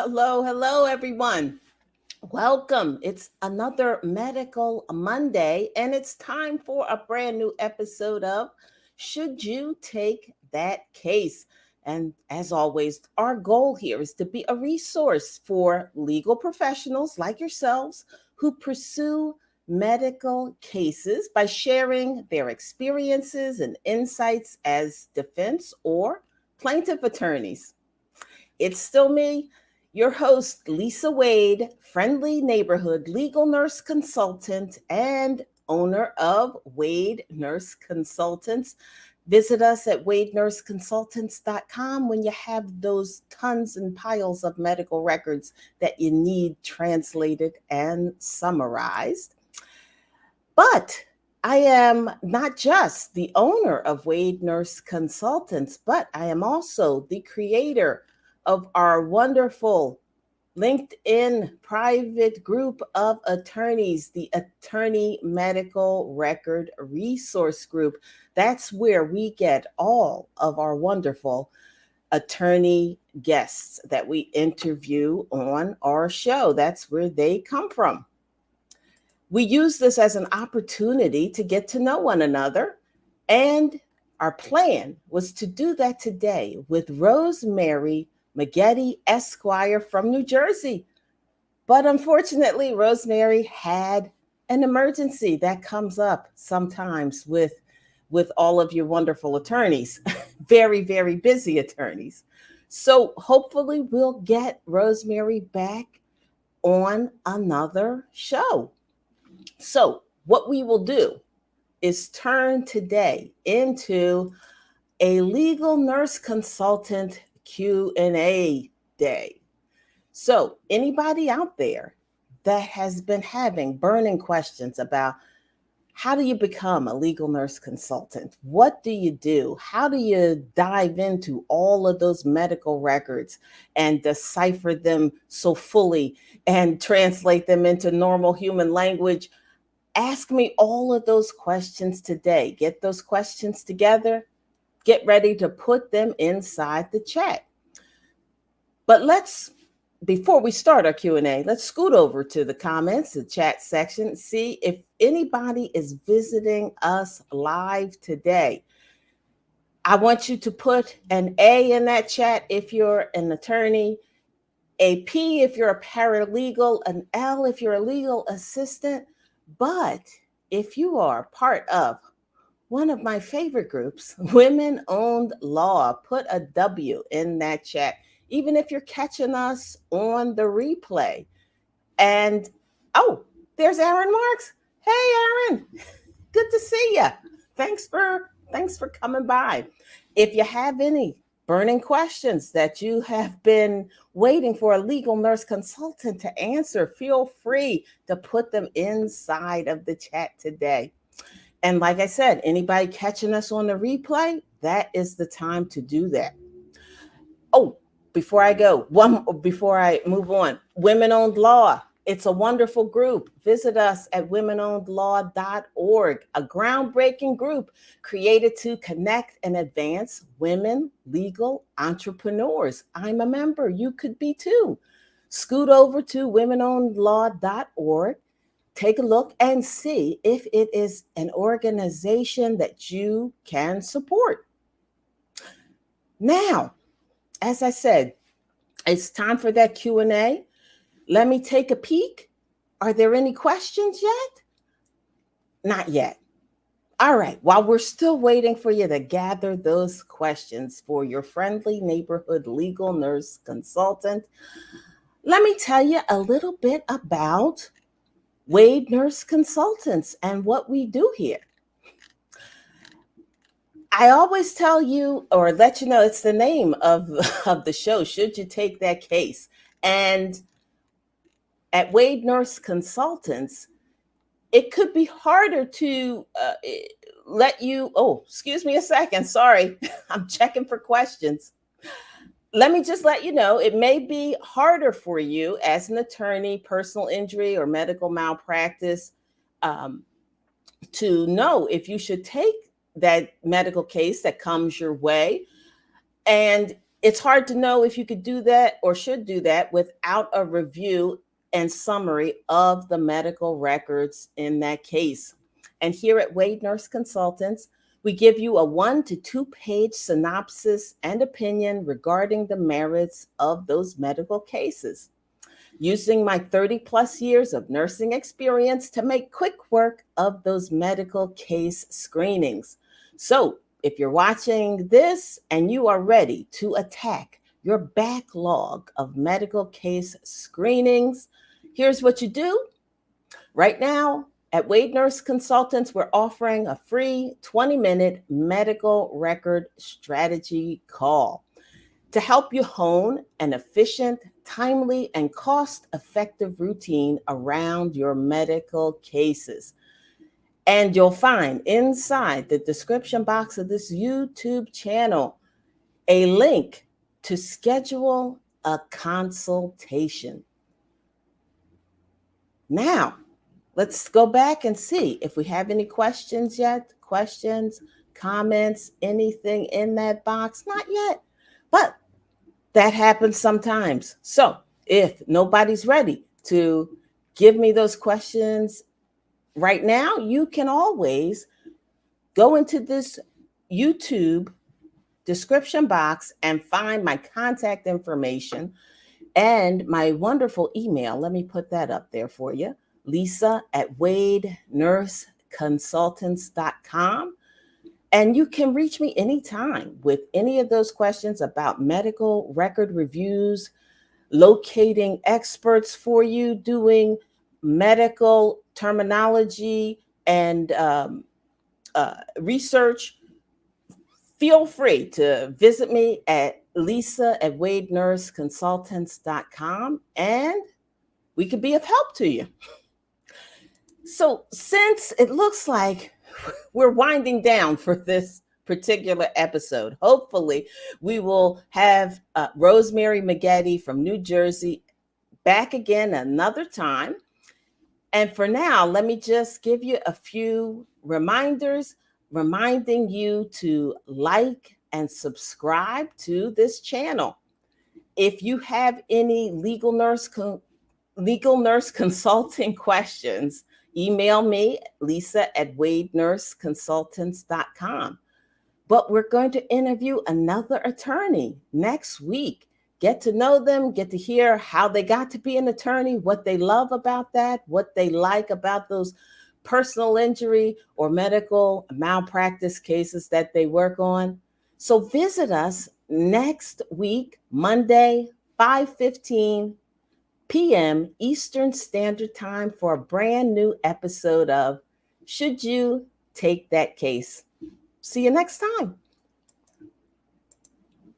Hello, everyone. Welcome. It's another Medical Monday, and it's time for a brand new episode of Should You Take That Case? And as always, our goal here is to be a resource for legal professionals like yourselves who pursue medical cases by sharing their experiences and insights as defense or plaintiff attorneys. It's still me, your host, Lisa Wade, friendly neighborhood legal nurse consultant and owner of Wade Nurse Consultants. Visit us at wadenurseconsultants.com when you have those tons and piles of medical records that you need translated and summarized. But I am not just the owner of Wade Nurse Consultants, but I am also the creator of our wonderful LinkedIn private group of attorneys, the Attorney Medical Record Resource Group. That's where we get all of our wonderful attorney guests that we interview on our show. That's where they come from. We use this as an opportunity to get to know one another. And our plan was to do that today with Rosemary McGeady, Esquire from New Jersey. But unfortunately, Rosemary had an emergency that comes up sometimes with all of your wonderful attorneys, very, very busy attorneys. So hopefully we'll get Rosemary back on another show. So, what we will do is turn today into a legal nurse consultant Q&A day. So, anybody out there that has been having burning questions about how do you become a legal nurse consultant? What do you do? How do you dive into all of those medical records and decipher them so fully and translate them into normal human language? Ask me all of those questions today. Get those questions together. Get ready to put them inside the chat. But before we start our Q&A, let's scoot over to the comments, the chat section, see if anybody is visiting us live today. I want you to put an A in that chat if you're an attorney, a P if you're a paralegal, an L if you're a legal assistant. But if you are part of one of my favorite groups, Women Owned Law, put a W in that chat, even if you're catching us on the replay. And oh, there's Aaron Marks. Hey, Aaron, good to see you. Thanks for coming by. If you have any burning questions that you have been waiting for a legal nurse consultant to answer, feel free to put them inside of the chat today. And like I said, anybody catching us on the replay, that is the time to do that. Oh, before I move on, Women Owned Law. It's a wonderful group. Visit us at womenownedlaw.org, a groundbreaking group created to connect and advance women legal entrepreneurs. I'm a member. You could be too. Scoot over to womenownedlaw.org. Take a look and see if it is an organization that you can support. Now, as I said, it's time for that Q&A. Let me take a peek. Are there any questions yet? Not yet. All right. While we're still waiting for you to gather those questions for your friendly neighborhood legal nurse consultant, let me tell you a little bit about Wade Nurse Consultants and what we do here. I always tell you or let you know it's the name of the show, Should You Take That Case? And at Wade Nurse Consultants, it could be harder to let you, oh, excuse me a second, sorry, I'm checking for questions. Let me just let you know, it may be harder for you as an attorney, personal injury or medical malpractice, to know if you should take that medical case that comes your way. And It's hard to know if you could do that or should do that without a review and summary of the medical records in that case. And here at Wade Nurse Consultants, we give you a 1 to 2 page synopsis and opinion regarding the merits of those medical cases, using my 30 plus years of nursing experience to make quick work of those medical case screenings. So, if you're watching this and you are ready to attack your backlog of medical case screenings, here's what you do. Right now, at Wade Nurse Consultants, we're offering a free 20-minute medical record strategy call to help you hone an efficient, timely, and cost effective routine around your medical cases. And you'll find inside the description box of this YouTube channel a link to schedule a consultation. Now, let's go back and see if we have any questions yet. Questions, comments, anything in that box? Not yet, but that happens sometimes. So if nobody's ready to give me those questions right now, you can always go into this YouTube description box and find my contact information and my wonderful email. Let me put that up there for you. Lisa at wadenurseconsultants.com. And you can reach me anytime with any of those questions about medical record reviews, locating experts for you, doing medical terminology and research. Feel free to visit me at Lisa at wadenurseconsultants.com and we could be of help to you. So, since it looks like we're winding down for this particular episode, hopefully we will have Rosemary McGeady from New Jersey back again another time. And for now, let me just give you a few reminders, reminding you to like and subscribe to this channel. If you have any legal nurse consulting questions, email me, Lisa at wadenurseconsultants.com. But we're going to interview another attorney next week. Get to know them, get to hear how they got to be an attorney, what they love about that, what they like about those personal injury or medical malpractice cases that they work on. So visit us next week, Monday, 5:15 p.m. Eastern Standard Time for a brand new episode of Should You Take That Case? See you next time.